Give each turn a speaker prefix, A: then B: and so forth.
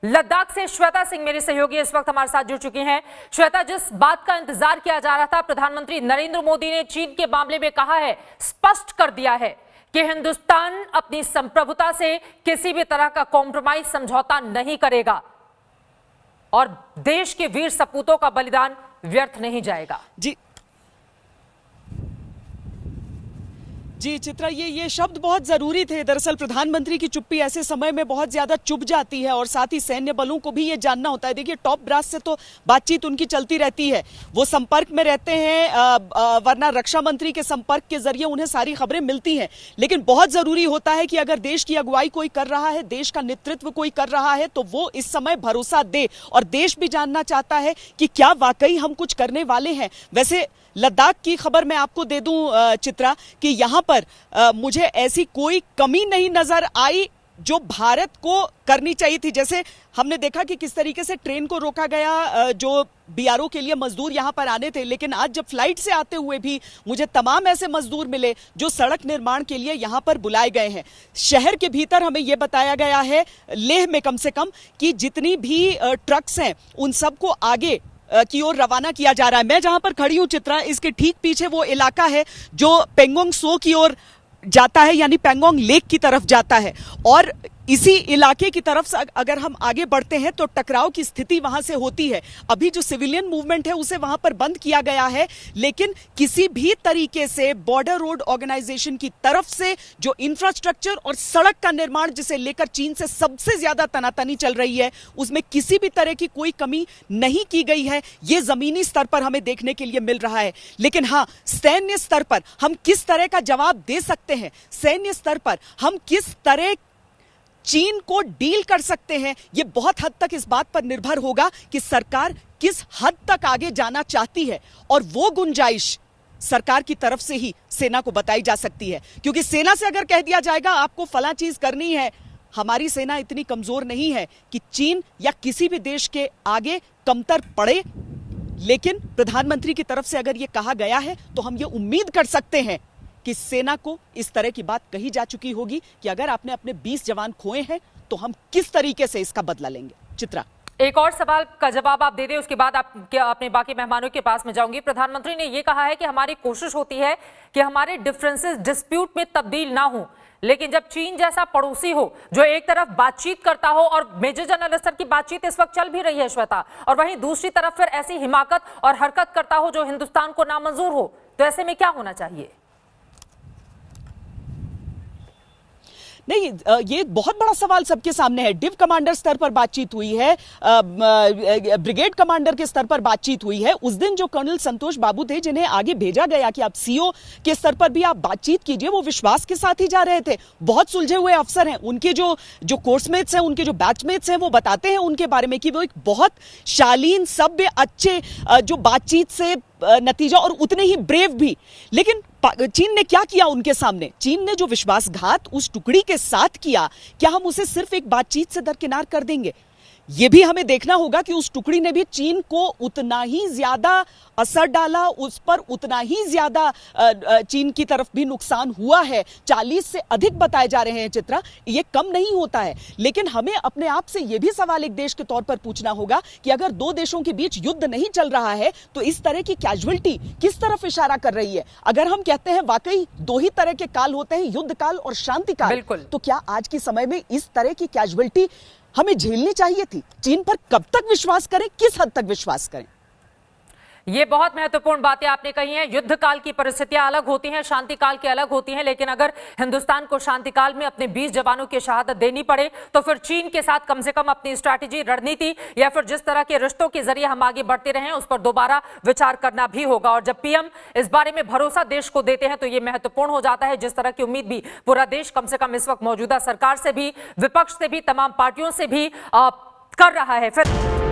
A: लद्दाख से श्वेता सिंह मेरी सहयोगी इस वक्त हमारे साथ जुड़ चुकी हैं। श्वेता, जिस बात का इंतजार किया जा रहा था, प्रधानमंत्री नरेंद्र मोदी ने चीन के मामले में कहा है, स्पष्ट कर दिया है कि हिंदुस्तान अपनी संप्रभुता से किसी भी तरह का कॉम्प्रोमाइज, समझौता नहीं करेगा और देश के वीर सपूतों का बलिदान व्यर्थ नहीं जाएगा।
B: जी चित्रा, ये शब्द बहुत जरूरी थे। दरअसल प्रधानमंत्री की चुप्पी ऐसे समय में बहुत ज्यादा चुभ जाती है और साथ ही सैन्य बलों को भी ये जानना होता है। देखिए, टॉप ब्रास से तो बातचीत उनकी चलती रहती है, वो संपर्क में रहते हैं, वरना रक्षा मंत्री के संपर्क के जरिए उन्हें सारी खबरें मिलती हैं। लेकिन बहुत जरूरी होता है कि अगर देश की अगुवाई कोई कर रहा है, देश का नेतृत्व कोई कर रहा है, तो वो इस समय भरोसा दे और देश भी जानना चाहता है कि क्या वाकई हम कुछ करने वाले हैं। वैसे लद्दाख की खबर मैं आपको दे दूं चित्रा कि यहां पर मुझे ऐसी कोई कमी नहीं नजर आई जो भारत को करनी चाहिए थी। जैसे हमने देखा कि किस तरीके से ट्रेन को रोका गया, जो बीआरओ के लिए मजदूर यहां पर आने थे, लेकिन आज जब फ्लाइट से आते हुए भी मुझे तमाम ऐसे मजदूर मिले जो सड़क निर्माण के लिए यहां पर बुलाए गए हैं। शहर के भीतर हमें यह बताया गया है, लेह में कम से कम, कि जितनी भी ट्रक्स हैं उन सबको आगे की ओर रवाना किया जा रहा है। मैं जहां पर खड़ी हूं चित्रा, इसके ठीक पीछे वो इलाका है जो पेंगोंग सो की ओर जाता है, यानी पेंगोंग लेक की तरफ जाता है। और इसी इलाके की तरफ से अगर हम आगे बढ़ते हैं तो टकराव की स्थिति वहां से होती है। अभी जो सिविलियन मूवमेंट है उसे वहां पर बंद किया गया है, लेकिन किसी भी तरीके से बॉर्डर रोड ऑर्गेनाइजेशन की तरफ से जो इंफ्रास्ट्रक्चर और सड़क का निर्माण, जिसे लेकर चीन से सबसे ज्यादा तनातनी चल रही है, उसमें किसी भी तरह की कोई कमी नहीं की गई है। यह जमीनी स्तर पर हमें देखने के लिए मिल रहा है। लेकिन हां, सैन्य स्तर पर हम किस तरह का जवाब दे सकते हैं, सैन्य स्तर पर हम किस तरह चीन को डील कर सकते हैं, यह बहुत हद तक इस बात पर निर्भर होगा कि सरकार किस हद तक आगे जाना चाहती है। और वो गुंजाइश सरकार की तरफ से ही सेना को बताई जा सकती है, क्योंकि सेना से अगर कह दिया जाएगा आपको फला चीज करनी है, हमारी सेना इतनी कमजोर नहीं है कि चीन या किसी भी देश के आगे कमतर पड़े। लेकिन प्रधानमंत्री की तरफ से अगर यह कहा गया है तो हम ये उम्मीद कर सकते हैं कि सेना को इस तरह की बात कही जा चुकी होगी कि अगर आपने अपने 20 जवान खोए हैं तो हम किस तरीके से इसका बदला लेंगे। चित्रा,
A: एक और सवाल का जवाब आप दे दें, उसके बाद आप क्या अपने बाकी मेहमानों के पास में जाऊंगी। प्रधानमंत्री ने यह कहा है कि हमारी कोशिश होती है कि हमारे डिफरेंसेस डिस्प्यूट में तब्दील ना हो, लेकिन जब चीन जैसा पड़ोसी हो जो एक तरफ बातचीत करता हो, और मेजर जनरल स्तर की बातचीत इस वक्त चल भी रही है श्वेता, और वहीं दूसरी तरफ फिर ऐसी हिमाकत और हरकत करता हो जो हिंदुस्तान को नामंजूर हो, तो ऐसे में क्या होना चाहिए?
B: नहीं, ये बहुत बड़ा सवाल सबके सामने है। डिव कमांडर स्तर पर बातचीत हुई है, ब्रिगेड कमांडर के स्तर पर बातचीत हुई है। उस दिन जो कर्नल संतोष बाबू थे, जिन्हें आगे भेजा गया कि आप सीओ के स्तर पर भी आप बातचीत कीजिए, वो विश्वास के साथ ही जा रहे थे। बहुत सुलझे हुए अफसर हैं, उनके जो कोर्समेट्स हैं, उनके जो बैचमेट्स हैं, वो बताते हैं उनके बारे में कि वो एक बहुत शालीन, सभ्य, अच्छे, जो बातचीत से नतीजा, और उतने ही ब्रेव भी। लेकिन चीन ने क्या किया उनके सामने? चीन ने जो विश्वासघात उस टुकड़ी के साथ किया, क्या हम उसे सिर्फ एक बातचीत से दरकिनार कर देंगे? यह भी हमें देखना होगा कि उस टुकड़ी ने भी चीन को उतना ही ज्यादा असर डाला, उस पर उतना ही ज्यादा चीन की तरफ भी नुकसान हुआ है। 40 से अधिक बताए जा रहे हैं चित्रा, यह कम नहीं होता है। लेकिन हमें अपने आप से यह भी सवाल एक देश के तौर पर पूछना होगा कि अगर दो देशों के बीच युद्ध नहीं चल रहा है तो इस तरह की कैजुअलिटी किस तरफ इशारा कर रही है? अगर हम कहते हैं वाकई दो ही तरह के काल होते हैं, युद्ध काल और शांति काल, तो क्या आज के समय में इस तरह की कैजुअलिटी हमें झेलनी चाहिए थी? चीन पर कब तक विश्वास करें, किस हद तक विश्वास करें?
A: ये बहुत महत्वपूर्ण बातें आपने कही हैं। युद्ध काल की परिस्थितियां अलग होती हैं, शांति काल की अलग होती हैं, लेकिन अगर हिंदुस्तान को शांति काल में अपने 20 जवानों की शहादत देनी पड़े तो फिर चीन के साथ कम से कम अपनी स्ट्रैटेजी, रणनीति, या फिर जिस तरह के रिश्तों के जरिए हम आगे बढ़ते रहे उस पर दोबारा विचार करना भी होगा। और जब पीएम इस बारे में भरोसा देश को देते हैं तो यह महत्वपूर्ण हो जाता है, जिस तरह की उम्मीद भी पूरा देश कम से कम इस वक्त मौजूदा सरकार से भी, विपक्ष से भी, तमाम पार्टियों से भी कर रहा है। फिर